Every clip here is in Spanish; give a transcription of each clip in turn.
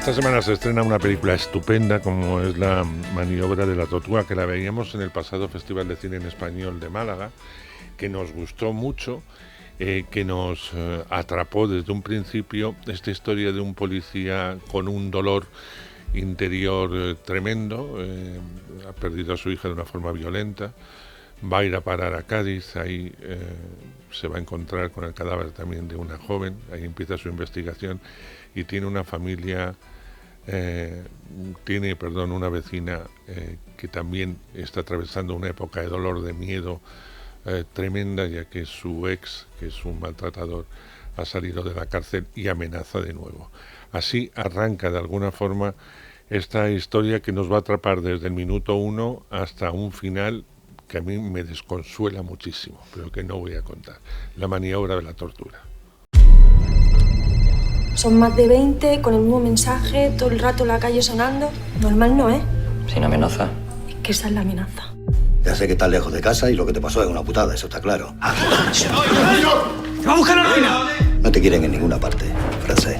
Esta semana se estrena una película estupenda como es La maniobra de la tortuga, que la veíamos en el pasado Festival de Cine en Español de Málaga, que nos gustó mucho, que nos atrapó desde un principio. Esta historia de un policía con un dolor interior tremendo, ha perdido a su hija de una forma violenta, va a ir a parar a Cádiz, ahí se va a encontrar con el cadáver también de una joven, ahí empieza su investigación y tiene una familia, una vecina que también está atravesando una época de dolor, de miedo tremenda, ya que su ex, que es un maltratador, ha salido de la cárcel y amenaza de nuevo. Así arranca de alguna forma esta historia que nos va a atrapar desde el minuto 1 hasta un final que a mí me desconsuela muchísimo, pero que no voy a contar. La maniobra de la tortura. Son más de 20, con el mismo mensaje, todo el rato la calle sonando. Normal no, ¿eh? Sin amenaza. Es que esa es la amenaza. Ya sé que estás lejos de casa y lo que te pasó es una putada, eso está claro. ¡Va a buscar a la ruina! No te quieren en ninguna parte, francés.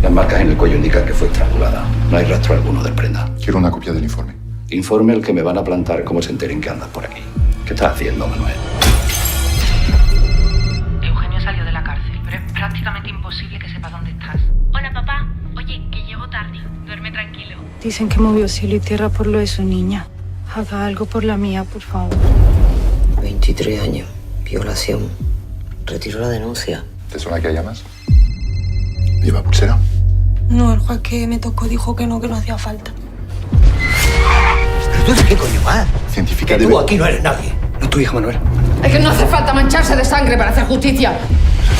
Las marcas en el cuello indican que fue estrangulada. No hay rastro alguno de prenda. Quiero una copia del informe. Informe el que me van a plantar como se enteren que andas por aquí. ¿Qué estás haciendo, Manuel? Eugenio salió de la cárcel, pero es prácticamente imposible que sepa dónde estás. Hola, papá. Oye, que llego tarde. Duerme tranquilo. Dicen que movió cielo y tierra por lo de su niña. Haga algo por la mía, por favor. 23 años. Violación. Retiro la denuncia. ¿Te suena que haya más? ¿Lleva pulsera? No, el juez que me tocó dijo que no hacía falta. ¿Pero tú de qué coño vas? Científica Que de... tú aquí no eres nadie. No es tu hija, Manuel. Es que no hace falta mancharse de sangre para hacer justicia.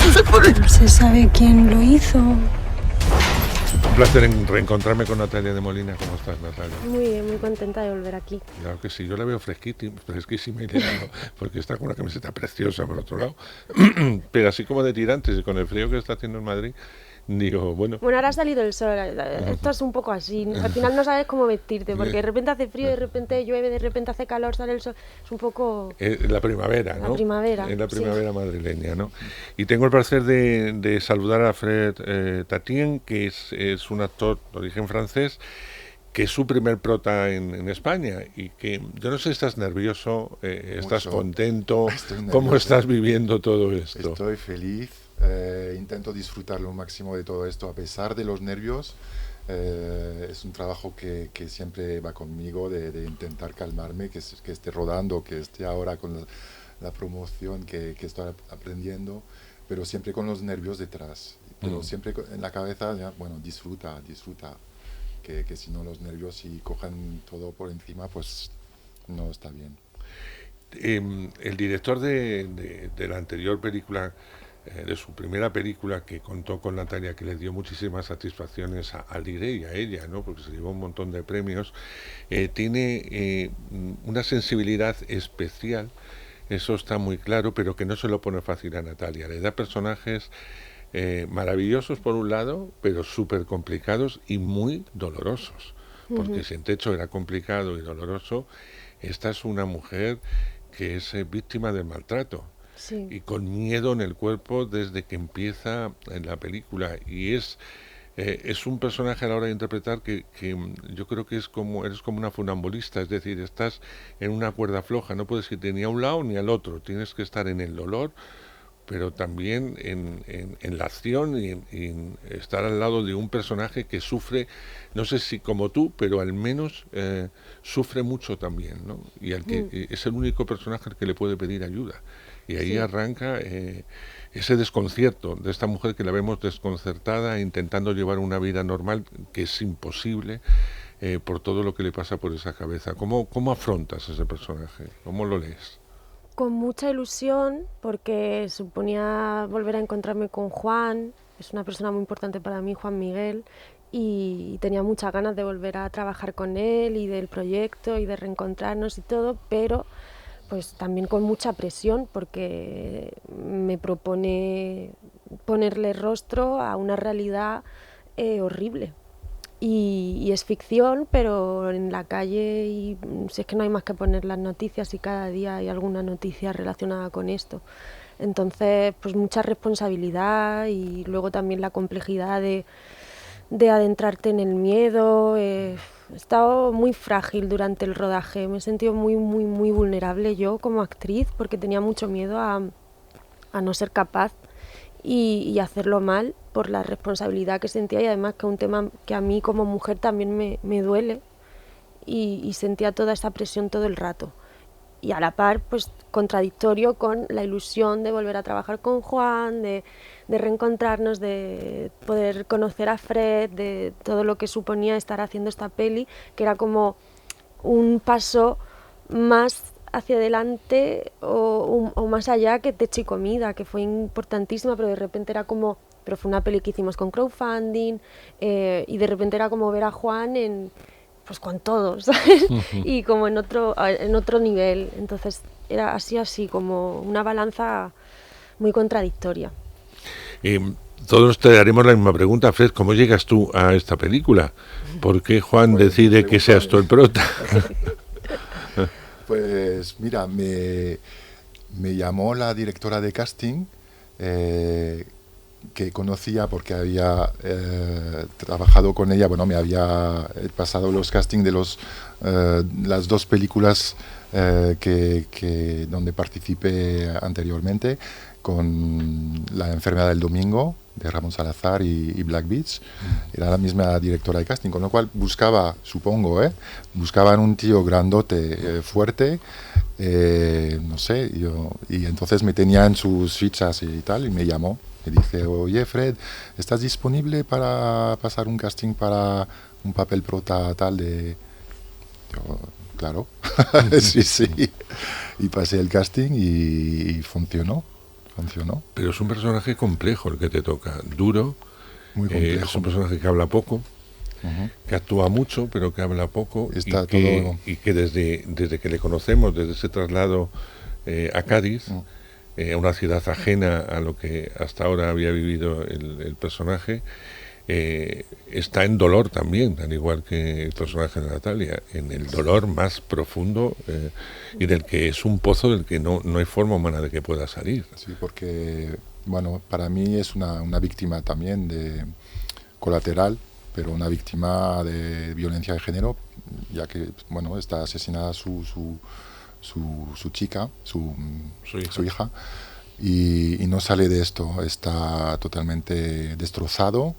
No se sabe quién lo hizo. Un placer en reencontrarme con Natalia de Molina. ¿Cómo estás, Natalia? Muy bien, muy contenta de volver aquí. Claro que sí, yo la veo fresquísima y leando, porque está con una camiseta preciosa por otro lado. Pero así como de tirantes y con el frío que está haciendo en Madrid, digo, bueno... Bueno, ahora ha salido el sol, esto es un poco así, al final no sabes cómo vestirte, porque de repente hace frío, de repente llueve, de repente hace calor, sale el sol, es un poco... la primavera, ¿no? La primavera, la primavera sí. Madrileña, ¿no? Y tengo el placer de saludar a Fred Tatien, que es un actor de origen francés, que es su primer prota en España, y que yo no sé, ¿estás nervioso? ¿Estás contento? ¿Cómo estás viviendo todo esto? Estoy feliz. Intento disfrutar lo máximo de todo esto a pesar de los nervios. Es un trabajo que siempre va conmigo, de intentar calmarme, que esté rodando, que esté ahora con la promoción que estoy aprendiendo, pero siempre con los nervios detrás, pero siempre en la cabeza, ya, bueno, disfruta, que si no los nervios, si cogen todo por encima, pues no está bien. El director de la anterior película, de su primera película, que contó con Natalia, que le dio muchísimas satisfacciones a Lire y a ella, ¿no? Porque se llevó un montón de premios, tiene una sensibilidad especial, eso está muy claro, pero que no se lo pone fácil a Natalia. Le da personajes maravillosos por un lado, pero súper complicados y muy dolorosos, porque si en Techo era complicado y doloroso, esta es una mujer que es víctima del maltrato. Sí. Y con miedo en el cuerpo desde que empieza en la película, y es un personaje a la hora de interpretar que yo creo que eres como una funambulista, es decir, estás en una cuerda floja, no puedes irte ni a un lado ni al otro, tienes que estar en el dolor, pero también en la acción y en estar al lado de un personaje que sufre, no sé si como tú, pero al menos sufre mucho también, ¿no? Y al que es el único personaje al que le puede pedir ayuda. Y ahí arranca ese desconcierto de esta mujer que la vemos desconcertada, intentando llevar una vida normal, que es imposible por todo lo que le pasa por esa cabeza. ¿Cómo afrontas ese personaje? ¿Cómo lo lees? Con mucha ilusión, porque suponía volver a encontrarme con Juan, es una persona muy importante para mí, Juan Miguel, y tenía muchas ganas de volver a trabajar con él y del proyecto y de reencontrarnos y todo, pero pues también con mucha presión, porque me propone ponerle rostro a una realidad horrible. Y es ficción, pero en la calle, y si es que no hay más que poner las noticias, y cada día hay alguna noticia relacionada con esto. Entonces, pues mucha responsabilidad, y luego también la complejidad de de adentrarte en el miedo. He estado muy frágil durante el rodaje, me he sentido muy, muy, muy vulnerable yo como actriz porque tenía mucho miedo a no ser capaz y hacerlo mal por la responsabilidad que sentía y además que es un tema que a mí como mujer también me duele y sentía toda esa presión todo el rato. Y a la par, pues contradictorio con la ilusión de volver a trabajar con Juan, de reencontrarnos, de poder conocer a Fred, de todo lo que suponía estar haciendo esta peli, que era como un paso más hacia adelante o más allá que Techo y Comida, que fue importantísima, pero de repente era como... Pero fue una peli que hicimos con crowdfunding y de repente era como ver a Juan pues con todos, ¿sabes? Y como en otro nivel. Entonces era así como una balanza muy contradictoria. Todos te haremos la misma pregunta, Fred. ¿Cómo llegas tú a esta película? ¿Por qué Juan decide que seas tú el prota? Pues mira, me llamó la directora de casting, que conocía porque había trabajado con ella. Bueno, me había pasado los castings de las dos películas donde participé anteriormente, con La enfermedad del domingo de Ramón Salazar y Black Beach. Era la misma directora de casting, con lo cual buscaban un tío grandote, fuerte, no sé, y entonces me tenían sus fichas y tal, y me llamó. Me dice, oye Fred, ¿estás disponible para pasar un casting para un papel prota tal de...? Yo, claro, sí. Y pasé el casting y funcionó. Pero es un personaje complejo el que te toca, duro. Muy complejo. Es un personaje que habla poco, que actúa mucho, pero que habla poco. Y que desde que le conocemos, desde ese traslado a Cádiz... a una ciudad ajena a lo que hasta ahora había vivido el personaje, está en dolor también, al igual que el personaje de Natalia, en el dolor más profundo y del que es un pozo del que no hay forma humana de que pueda salir. Sí, porque, bueno, para mí es una víctima también de colateral, pero una víctima de violencia de género, ya que, bueno, está asesinada su chica, su hija, y no sale de esto, está totalmente destrozado,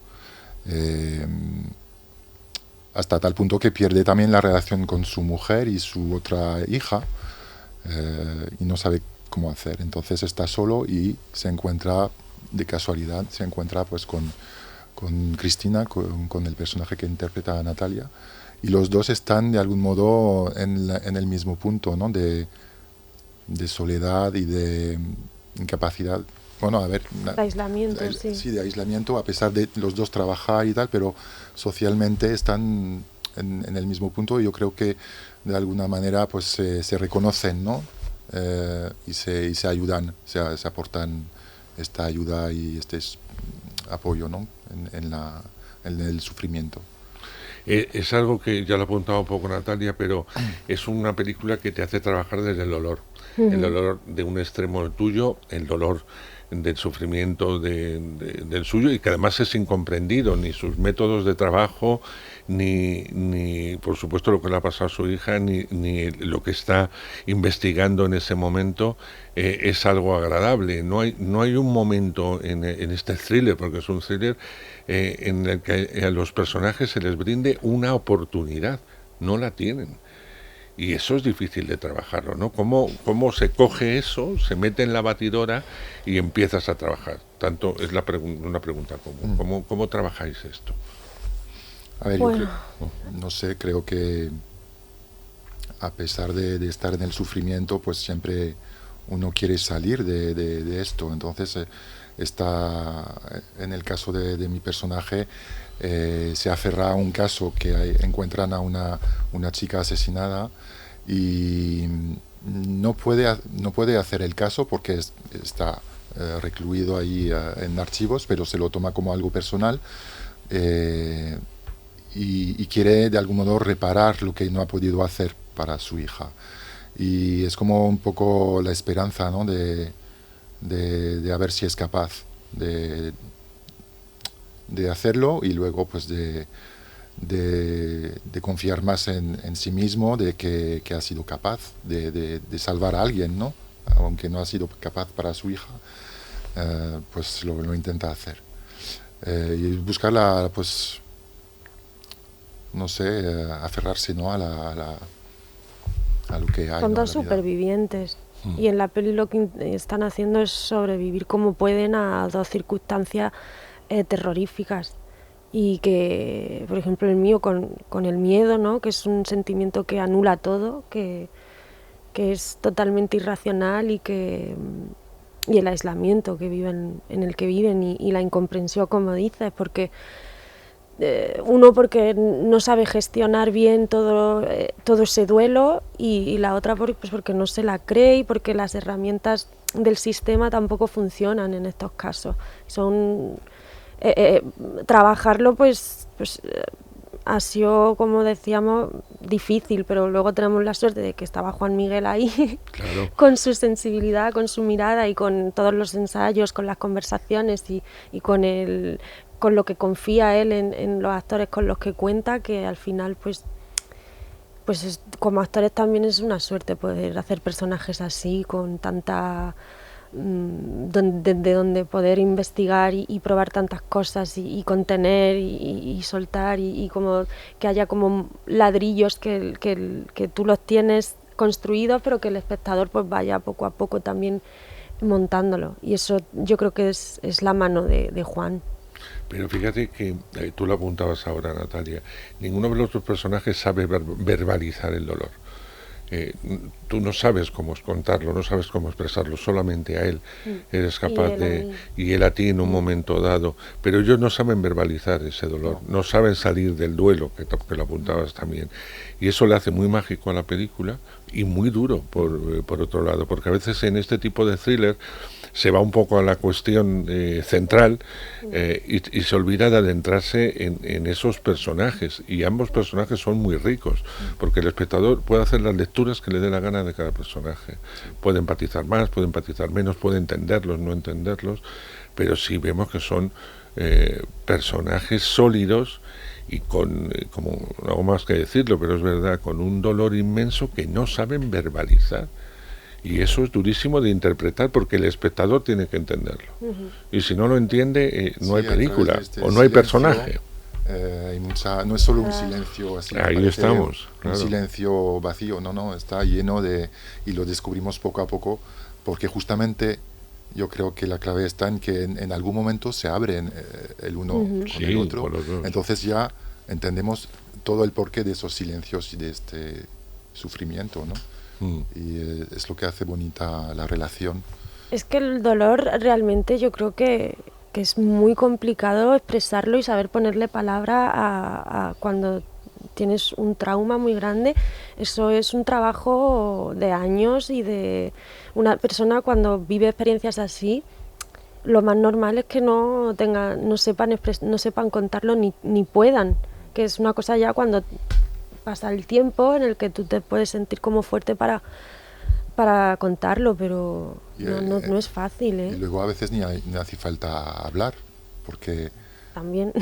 hasta tal punto que pierde también la relación con su mujer y su otra hija, y no sabe cómo hacer. Entonces está solo y se encuentra, de casualidad, pues con Cristina, con el personaje que interpreta a Natalia. Y los dos están de algún modo en el mismo punto, ¿no? de soledad y de incapacidad. Bueno, a ver... De aislamiento, sí. Sí, de aislamiento, a pesar de los dos trabajar y tal, pero socialmente están en el mismo punto, y yo creo que de alguna manera pues se reconocen, ¿no? Y se ayudan, se aportan esta ayuda y este apoyo, ¿no? en el sufrimiento. Es algo que ya lo ha apuntado un poco Natalia, pero es una película que te hace trabajar desde el dolor. El dolor de un extremo tuyo, el dolor del sufrimiento del suyo, y que además es incomprendido, ni sus métodos de trabajo, ni por supuesto lo que le ha pasado a su hija, ni lo que está investigando en ese momento es algo agradable. No hay un momento en este thriller, porque es un thriller, en el que a los personajes se les brinde una oportunidad. No la tienen. Y eso es difícil de trabajarlo, ¿no? ¿Cómo se coge eso, se mete en la batidora y empiezas a trabajar? Tanto es una pregunta común. ¿Cómo trabajáis esto? A ver, bueno, no sé, creo que a pesar de estar en el sufrimiento, pues siempre uno quiere salir de esto. Entonces, en el caso de mi personaje, se aferra a un caso que encuentran a una chica asesinada y no puede hacer el caso porque está recluido ahí en archivos, pero se lo toma como algo personal, y quiere de algún modo reparar lo que no ha podido hacer para su hija. Y es como un poco la esperanza, ¿no? de a ver si es capaz de de hacerlo y luego pues de confiar más en sí mismo, de que ha sido capaz de salvar a alguien, ¿no? Aunque no ha sido capaz para su hija, pues lo intenta hacer. Y buscar pues, no sé, aferrarse, ¿no? a lo que hay. Son ¿no? dos supervivientes. Y en la peli lo que están haciendo es sobrevivir como pueden a dos circunstancias terroríficas. Y que, por ejemplo, el mío con el miedo, ¿no? Que es un sentimiento que anula todo, que es totalmente irracional y el aislamiento que viven, en el que viven y la incomprensión, como dices, porque uno porque no sabe gestionar bien todo ese duelo y la otra pues porque no se la cree y porque las herramientas del sistema tampoco funcionan en estos casos. Son trabajarlo pues ha sido, como decíamos, difícil, pero luego tenemos la suerte de que estaba Juan Miguel ahí, claro. Con su sensibilidad, con su mirada y con todos los ensayos, con las conversaciones y con lo que confía él en los actores con los que cuenta, que al final pues como actores también es una suerte poder hacer personajes así, con tanta desde donde poder investigar y probar tantas cosas y contener y soltar y como que haya como ladrillos que tú los tienes construidos, pero que el espectador pues vaya poco a poco también montándolo, y eso yo creo que es la mano de Juan. Pero fíjate que tú lo apuntabas ahora, Natalia, ninguno de los dos personajes sabe verbalizar el dolor. Tú no sabes cómo contarlo, no sabes cómo expresarlo, solamente a él eres capaz y él a ti en un momento dado, pero ellos no saben verbalizar ese dolor, no saben salir del duelo, que lo apuntabas también, y eso le hace muy mágico a la película y muy duro por otro lado, porque a veces en este tipo de thriller se va un poco a la cuestión central y se olvida de adentrarse en esos personajes, y ambos personajes son muy ricos, porque el espectador puede hacer las lecturas que le dé la gana de cada personaje, puede empatizar más, puede empatizar menos, puede entenderlos, no entenderlos, pero sí vemos que son personajes sólidos y con, como no hago más que decirlo, pero es verdad, con un dolor inmenso que no saben verbalizar. Y eso es durísimo de interpretar, porque el espectador tiene que entenderlo. Y si no lo entiende, no hay película o no hay personaje. No es solo un silencio así. Ahí estamos. Un silencio vacío, no, está lleno y lo descubrimos poco a poco, porque justamente yo creo que la clave está en que en algún momento se abren el uno con el otro. Entonces ya entendemos todo el porqué de esos silencios y de este sufrimiento, ¿no? Y es lo que hace bonita la relación. Es que el dolor realmente yo creo que es muy complicado expresarlo y saber ponerle palabra a cuando tienes un trauma muy grande. Eso es un trabajo de años, y de una persona cuando vive experiencias así, lo más normal es que no sepan contarlo ni puedan, que es una cosa ya cuando pasa el tiempo en el que tú te puedes sentir como fuerte para contarlo, pero no es fácil, ¿eh? Y luego a veces ni hace falta hablar, porque también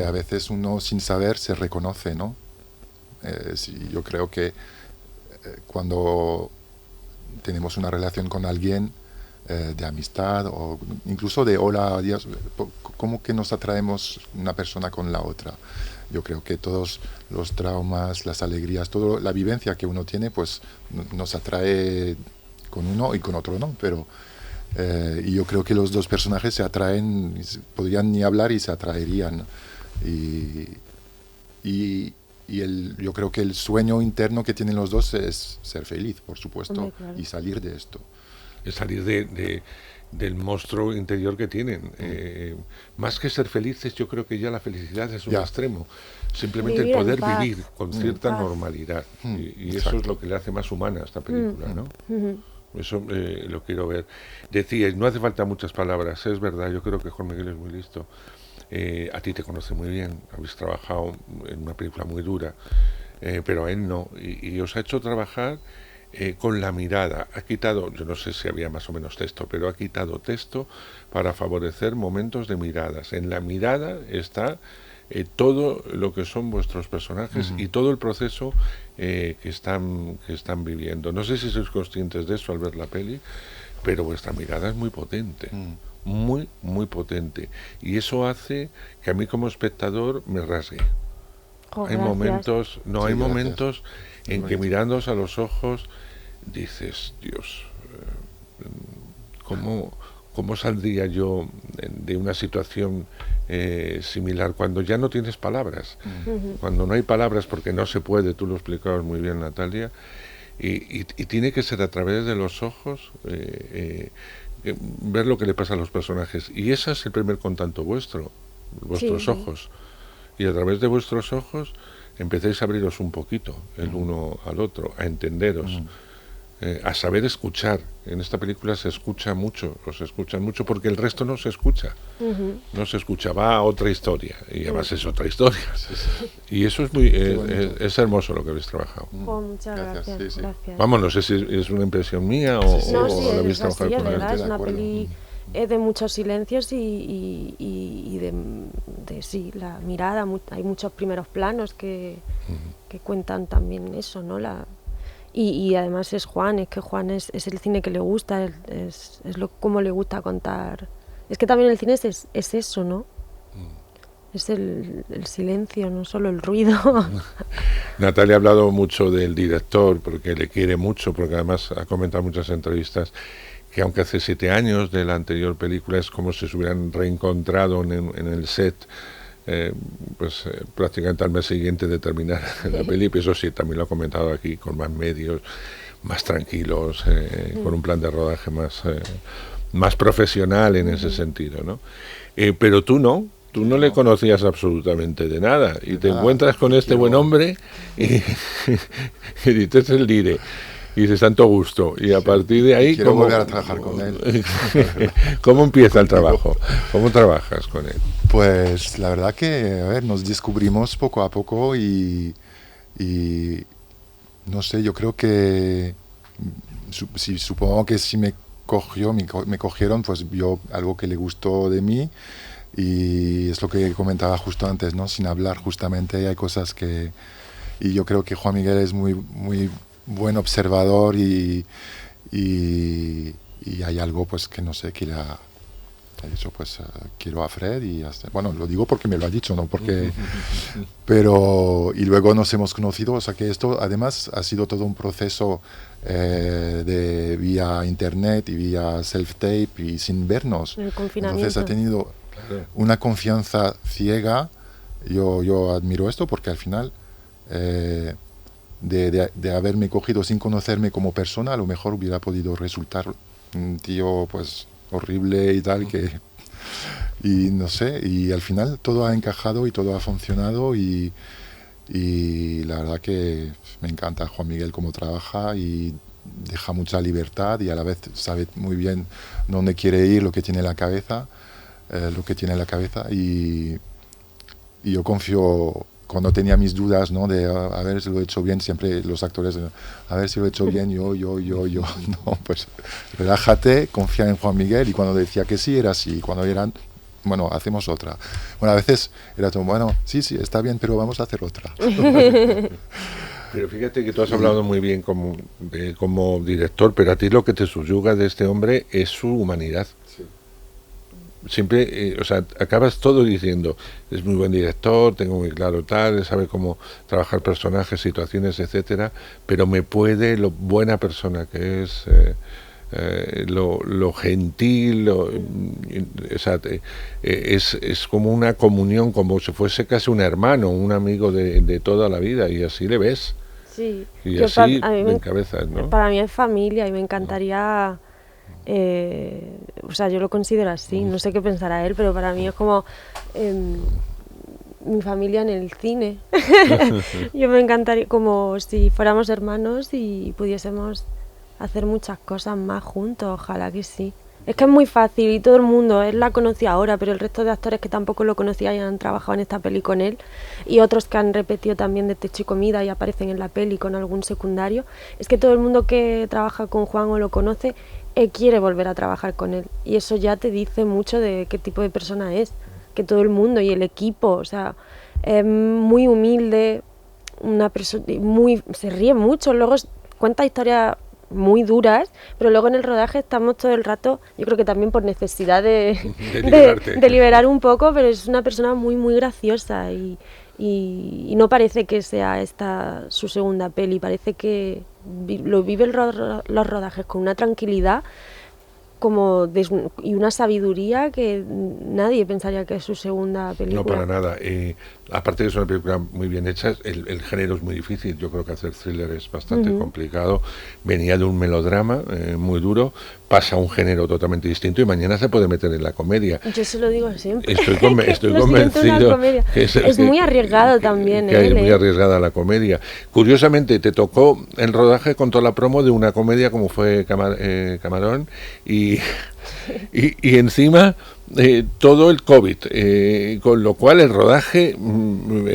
a veces uno sin saber se reconoce, ¿no? Yo creo que cuando tenemos una relación con alguien de amistad o incluso de hola, Dios, ¿cómo que nos atraemos una persona con la otra? Yo creo que todos los traumas, las alegrías, toda la vivencia que uno tiene, pues nos atrae con uno y con otro, ¿no? Pero y yo creo que los dos personajes se atraen, podrían ni hablar y se atraerían. Yo creo que el sueño interno que tienen los dos es ser feliz, por supuesto, claro. Y salir de esto. Es salir del monstruo interior que tienen. Más que ser felices, yo creo que ya la felicidad es un extremo. Simplemente el poder vivir con cierta normalidad. Y eso es lo que le hace más humana a esta película, ¿no? Eso lo quiero ver. Decíais, no hace falta muchas palabras, es verdad, yo creo que Juan Miguel es muy listo. A ti te conoce muy bien, habéis trabajado en una película muy dura, pero a él no. Y os ha hecho trabajar con la mirada. Ha quitado, yo no sé si había más o menos texto, pero ha quitado texto para favorecer momentos de miradas. En la mirada está todo lo que son vuestros personajes y todo el proceso que están viviendo. No sé si sois conscientes de eso al ver la peli, pero vuestra mirada es muy potente, muy, muy potente. Y eso hace que a mí como espectador me rasgue. Hay momentos, hay momentos en que mirándoos a los ojos dices, Dios, ¿cómo saldría yo de una situación similar? Cuando ya no tienes palabras, cuando no hay palabras porque no se puede, tú lo explicabas muy bien, Natalia, y tiene que ser a través de los ojos ver lo que le pasa a los personajes. Y ese es el primer contacto vuestros ojos. Y a través de vuestros ojos empecéis a abriros un poquito el uno al otro, a entenderos, a saber escuchar. En esta película se escucha mucho, os escuchan mucho porque el resto no se escucha. No se escucha, va a otra historia y además es otra historia. Y eso es muy es hermoso lo que habéis trabajado. Muchas gracias. Gracias. Vamos, no sé si es una impresión mía o lo habéis trabajado con él. Es una peli de muchos silencios y de sí, la mirada. Hay muchos primeros planos que cuentan también eso, ¿no? Y además es Juan, es el cine que le gusta, es como le gusta contar. Es que también el cine es eso, ¿no? Es el silencio, no solo el ruido. Natalia ha hablado mucho del director, porque le quiere mucho, porque además ha comentado en muchas entrevistas que aunque hace 7 años de la anterior película es como si se hubieran reencontrado en el set, prácticamente al mes siguiente de terminar la peli, pero eso sí, también lo ha comentado aquí, con más medios, más tranquilos, con un plan de rodaje más profesional en ese sentido, ¿no? Pero tú no le conocías absolutamente de nada y te encuentras con este buen hombre y dices el dire y dices tanto gusto y a partir de ahí quiero volver a trabajar con él. ¿Cómo empieza el trabajo? ¿Cómo trabajas con él? Pues la verdad que nos descubrimos poco a poco y no sé, yo creo que supongo que si me cogieron, pues vio algo que le gustó de mí. Y es lo que comentaba justo antes, ¿no? Sin hablar, justamente hay cosas que... Y yo creo que Juan Miguel es muy, muy buen observador y hay algo, pues, que no sé, que le ha dicho, pues, quiero a Fred y hasta... Bueno, lo digo porque me lo ha dicho, ¿no? Porque... Pero... Y luego nos hemos conocido, o sea que esto, además, ha sido todo un proceso de vía internet y vía self-tape y sin vernos. El confinamiento. Entonces ha tenido... una confianza ciega. Yo admiro esto porque al final de haberme cogido sin conocerme como persona, a lo mejor hubiera podido resultar un tío pues horrible y tal, y no sé, y al final todo ha encajado y todo ha funcionado y la verdad que me encanta Juan Miguel cómo trabaja y deja mucha libertad y a la vez sabe muy bien dónde quiere ir, lo que tiene en la cabeza. Y yo confío, cuando tenía mis dudas, ¿no? De a ver si lo he hecho bien, siempre los actores, a ver si lo he hecho bien, yo, no, pues relájate, confía en Juan Miguel, y cuando decía que sí, era sí, cuando eran, bueno, hacemos otra. Bueno, a veces era todo, bueno, sí, está bien, pero vamos a hacer otra. Pero fíjate que tú has hablado muy bien como director, pero a ti lo que te subyuga de este hombre es su humanidad. Siempre, acabas todo diciendo, es muy buen director, tengo muy claro tal, sabe cómo trabajar personajes, situaciones, etcétera, pero me puede lo buena persona que es, lo gentil, es como una comunión, como si fuese casi un hermano, un amigo de toda la vida, y así le ves. Sí. Y así me encabezas, ¿no? Para mí es familia y me encantaría... yo lo considero así, no sé qué pensará él, pero para mí es como mi familia en el cine. Yo me encantaría, como si fuéramos hermanos y pudiésemos hacer muchas cosas más juntos, ojalá que sí. Es que es muy fácil y todo el mundo, él la conocía ahora, pero el resto de actores que tampoco lo conocían y han trabajado en esta peli con él, y otros que han repetido también de Techo y Comida y aparecen en la peli con algún secundario, es que todo el mundo que trabaja con Juan o lo conoce quiere volver a trabajar con él. Y eso ya te dice mucho de qué tipo de persona es, que todo el mundo y el equipo, o sea, muy humilde, una persona se ríe mucho, luego cuenta historias muy duras, pero luego en el rodaje estamos todo el rato, yo creo que también por necesidad de liberar un poco, pero es una persona muy muy graciosa y no parece que sea esta su segunda peli, parece que lo vive los rodajes con una tranquilidad y una sabiduría que nadie pensaría que es su segunda película. No, para nada. Aparte de que es una película muy bien hecha, el género es muy difícil. Yo creo que hacer thriller es bastante complicado. Venía de un melodrama muy duro, pasa a un género totalmente distinto y mañana se puede meter en la comedia. Yo se lo digo siempre. Estoy convencido que es muy arriesgado también. Es muy arriesgada la comedia. Curiosamente, te tocó el rodaje con toda la promo de una comedia como fue Camarón y encima todo el COVID, con lo cual el rodaje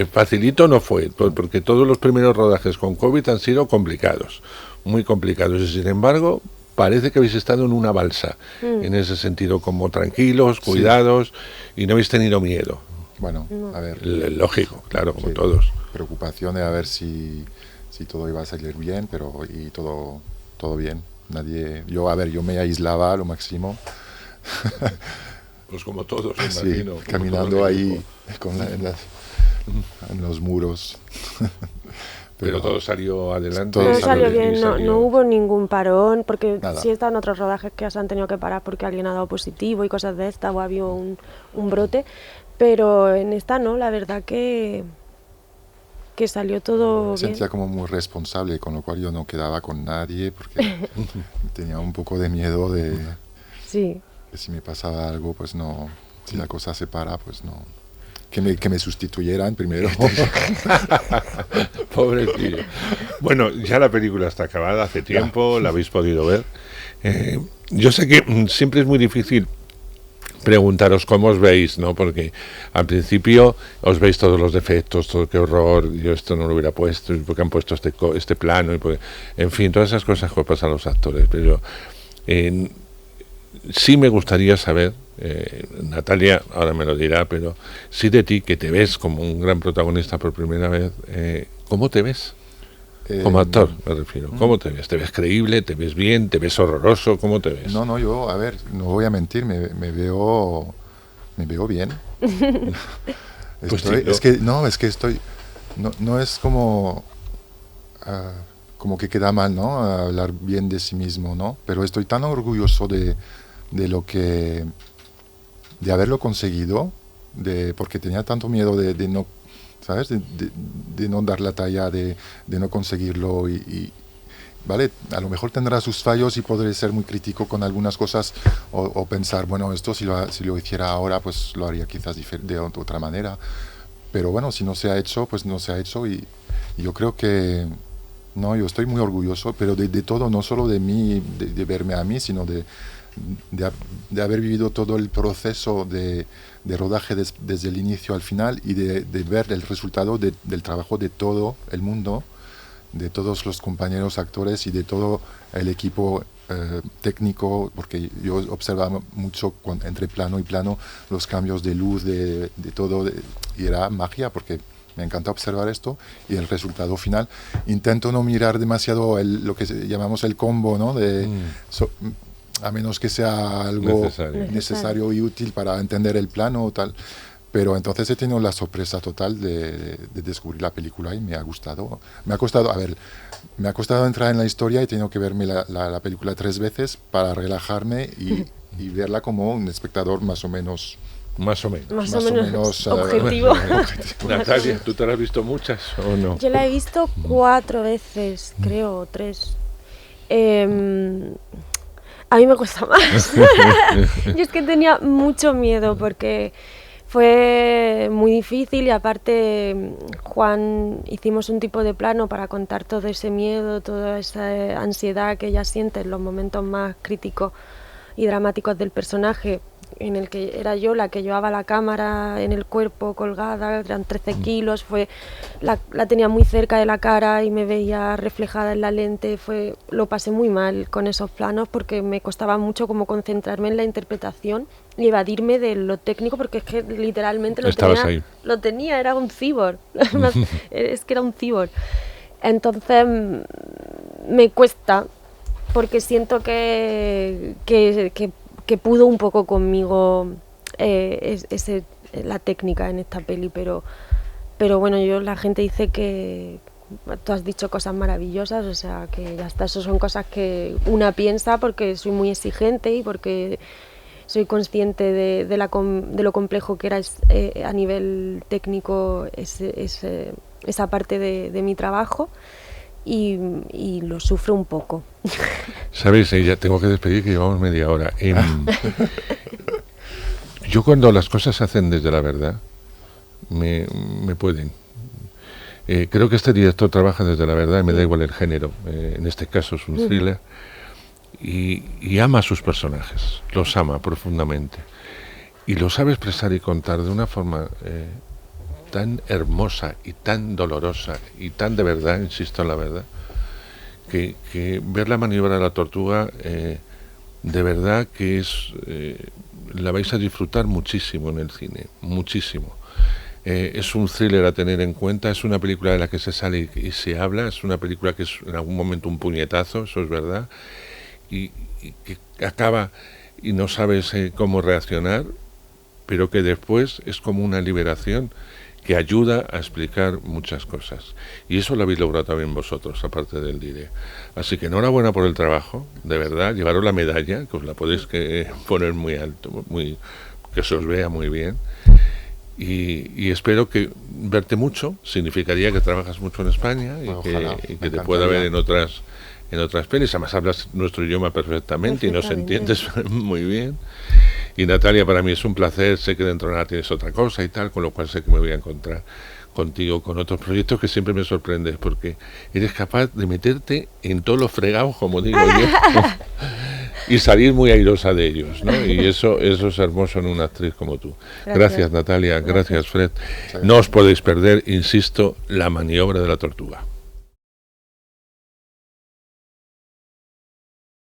facilito no fue, porque todos los primeros rodajes con COVID han sido complicados, muy complicados, y sin embargo parece que habéis estado en una balsa, en ese sentido, como tranquilos, cuidados, y no habéis tenido miedo. Bueno, a ver. Lógico, claro, como todos. Preocupación de a ver si todo iba a salir bien, y todo bien. Yo me aislaba a lo máximo. Pues como todos, me imagino. Caminando ahí en los muros. Pero todo salió adelante. Todo salió bien, no hubo ningún parón, porque nada. Sí están otros rodajes que se han tenido que parar porque alguien ha dado positivo y cosas de esta, o ha habido un brote, pero en esta no, la verdad que salió todo Me sentía bien. como muy responsable, con lo cual yo no quedaba con nadie, porque tenía un poco de miedo de Sí. que si me pasaba algo, pues no, si la cosa se para, pues no. Que me sustituyeran primero. Pobre tío. Bueno, ya la película está acabada hace tiempo, la habéis podido ver. Yo sé que siempre es muy difícil preguntaros cómo os veis, ¿no? Porque al principio os veis todos los defectos, todo qué horror, yo esto no lo hubiera puesto, porque han puesto este plano, y porque, en fin, todas esas cosas que pasan a los actores. Pero sí me gustaría saber, Natalia ahora me lo dirá, pero sí de ti, que te ves como un gran protagonista por primera vez, ¿cómo te ves? Como actor, me refiero. ¿Cómo te ves? ¿Te ves creíble? ¿Te ves bien? ¿Te ves horroroso? ¿Cómo te ves? No, yo, a ver, no voy a mentir, me veo bien. Es que estoy, no es como que queda mal, ¿no? Hablar bien de sí mismo, ¿no? Pero estoy tan orgulloso de haberlo conseguido, porque tenía tanto miedo de no, ¿sabes? De no dar la talla, de no conseguirlo y ¿vale? A lo mejor tendrá sus fallos y podré ser muy crítico con algunas cosas o pensar, bueno, esto si lo hiciera ahora, pues lo haría quizás de otra manera. Pero bueno, si no se ha hecho, pues no se ha hecho y yo creo que, no, yo estoy muy orgulloso, pero de todo, no solo de mí, de verme a mí, sino de haber vivido todo el proceso de rodaje desde el inicio al final y de ver el resultado del trabajo de todo el mundo, de todos los compañeros actores y de todo el equipo técnico, porque yo observaba mucho entre plano y plano los cambios de luz, de todo, y era magia, porque me encanta observar esto y el resultado final. Intento no mirar demasiado lo que llamamos el combo, ¿no? A menos que sea algo necesario y útil para entender el plano o tal. Pero entonces he tenido la sorpresa total de descubrir la película y me ha gustado. Me ha costado entrar en la historia y he tenido que verme la película 3 veces para relajarme y verla como un espectador más o menos objetivo. Natalia, ¿tú te la has visto muchas o no? Yo la he visto 4 veces, creo, o 3. A mí me cuesta más. Yo es que tenía mucho miedo porque fue muy difícil y aparte Juan hicimos un tipo de plano para contar todo ese miedo, toda esa ansiedad que ella siente en los momentos más críticos y dramáticos del personaje, en el que era yo la que llevaba la cámara en el cuerpo colgada, eran 13 kilos, la tenía muy cerca de la cara y me veía reflejada en la lente, lo pasé muy mal con esos planos porque me costaba mucho como concentrarme en la interpretación y evadirme de lo técnico, porque es que literalmente lo tenía, era un cyborg, es que era un cyborg. Entonces me cuesta, porque siento que pudo un poco conmigo la técnica en esta peli, pero bueno, la gente dice que tú has dicho cosas maravillosas, o sea que ya está, eso son cosas que una piensa porque soy muy exigente y porque soy consciente de lo complejo que era a nivel técnico esa parte de mi trabajo. Y lo sufro un poco. ¿Sabes? Ya tengo que despedir, que llevamos media hora. Yo cuando las cosas se hacen desde la verdad, me pueden. Creo que este director trabaja desde la verdad y me da igual el género. En este caso es un thriller. Y ama a sus personajes, los ama profundamente. Y lo sabe expresar y contar de una forma tan hermosa y tan dolorosa y tan de verdad, insisto en la verdad, que ver la maniobra de la tortuga de verdad que la vais a disfrutar muchísimo en el cine, muchísimo. Es un thriller a tener en cuenta, es una película de la que se sale y se habla, es una película que es en algún momento un puñetazo, eso es verdad, y que acaba y no sabes cómo reaccionar, pero que después es como una liberación que ayuda a explicar muchas cosas. Y eso lo habéis logrado también vosotros, aparte del Dire. Así que enhorabuena por el trabajo, de verdad, llevaros la medalla, que os la podéis poner muy alto, que se os vea muy bien. Y espero que verte mucho significaría que trabajas mucho en España y que te pueda ver en otras pelis. Además hablas nuestro idioma perfectamente y nos entiendes muy bien. Y Natalia, para mí es un placer, sé que dentro de nada tienes otra cosa y tal, con lo cual sé que me voy a encontrar contigo con otros proyectos que siempre me sorprendes, porque eres capaz de meterte en todos los fregados, como digo yo, y salir muy airosa de ellos, ¿no? Y eso es hermoso en una actriz como tú. Gracias Natalia, gracias Fred. No os podéis perder, insisto, La maniobra de la tortuga.